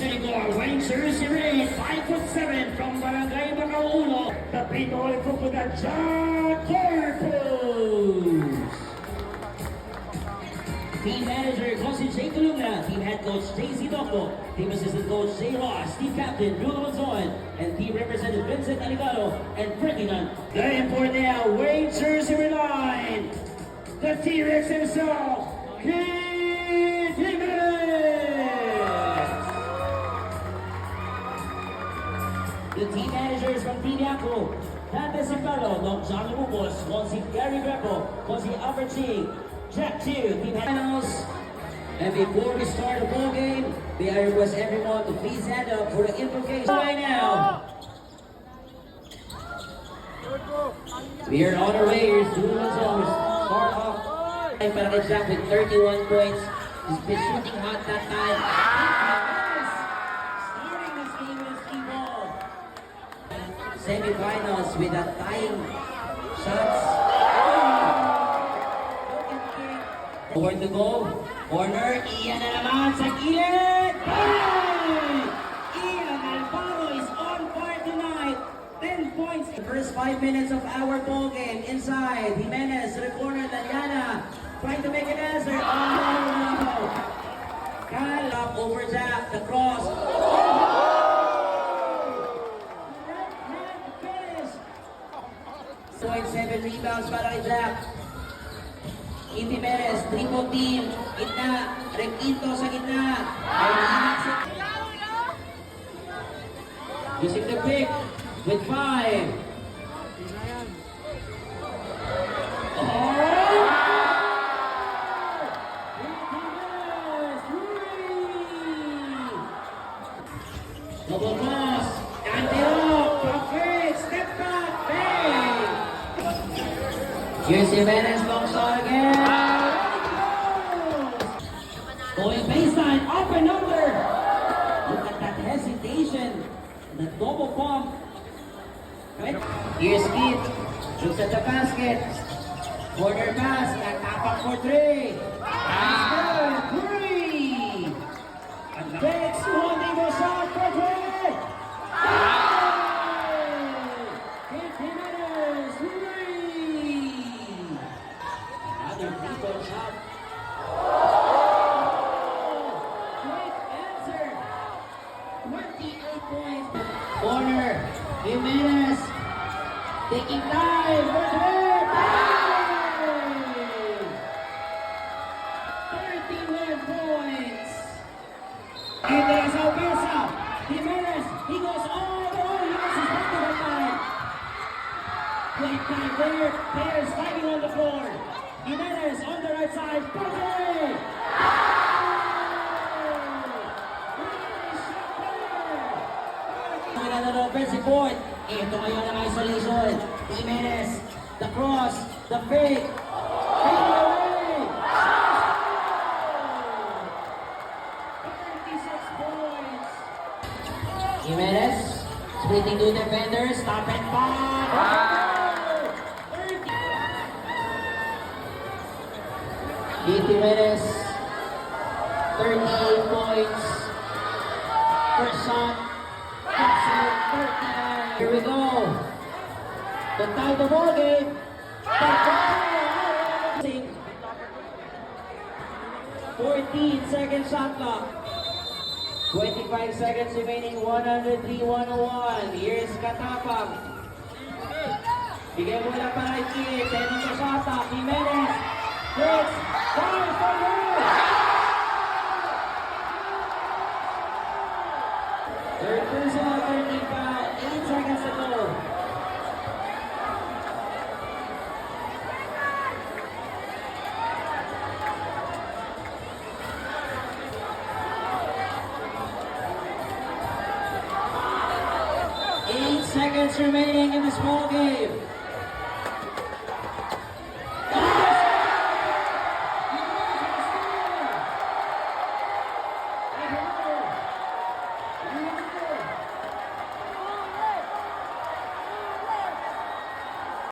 Senegal, Rangers, Sirin, 5'7" from Barangay Bacauno, the Pinoy Fukuda John Corpus. Team manager, Coach Jay Columna, team head coach JC Docto, team assistant coach Jay Ross, team captain Bruno Manzon, and team representative Vincent Aligado and Ferdinand. The import now, Rangers Sirin, the T-Rex himself, Keith Jimenez. The team managers from Team Yaku, Dante Sacalo, Dom John Lumubos, Monsi Gary Greco, Monsi Albert Ching, Jack 2, team finals. And before we start the ball game, may I request everyone to please stand up for the invocation right now. We are on our way. Here's Dulan Zomers. Start off para kay Jack with 31 points. He's been shooting hot that time. Starting this game with his key ball. Semi-finals with a tying shots. Over to go. Corner. Ian na naman sa gilid. Ian Alvaro is on fire tonight. 10 points. The first 5 minutes of our ball game. Inside. Jimenez to the corner. Daliana trying to make an answer. Oh, no. Cal up over Jack. The cross. Finish. 0.7 rebounds para kay Jack. Inti Perez, triple team, gitna, Requinto sa gitna. Using the pick with 5. Double cross, Antero, perfect, step back, bang! Here's Jimenez, long shot again. Going baseline, up and under. Look at that hesitation. The double pump. Here's Keith. Looks at the basket. Corner pass. Nagtapak for 3. Pass for 3. Takes one single shot for 3. Keith Jimenez. 3. Another triple shot. Corner, Jimenez, taking time for 31 points. Jimenez Albersa, Jimenez, he goes all the way, he gets his back to the line. Quick time there, players fighting on the floor. Jimenez on the right side, for 3. Another offensive board. Ito ngayon ang isolation. Jimenez, the cross, the fake. Take it away. 36 points. Jimenez, splitting two defenders, stop and pop. 30. Jimenez, 38 points. First shot. Here we go. The tie the ball game. 14 second shot clock. 25 seconds remaining. 103-101. Here's Katapang. Bigay mo lang para kay Keith. Sending the shot up. Jimenez. Hits. Fire for you. 30 foul. 8 seconds to go. Seconds remaining in this ball game.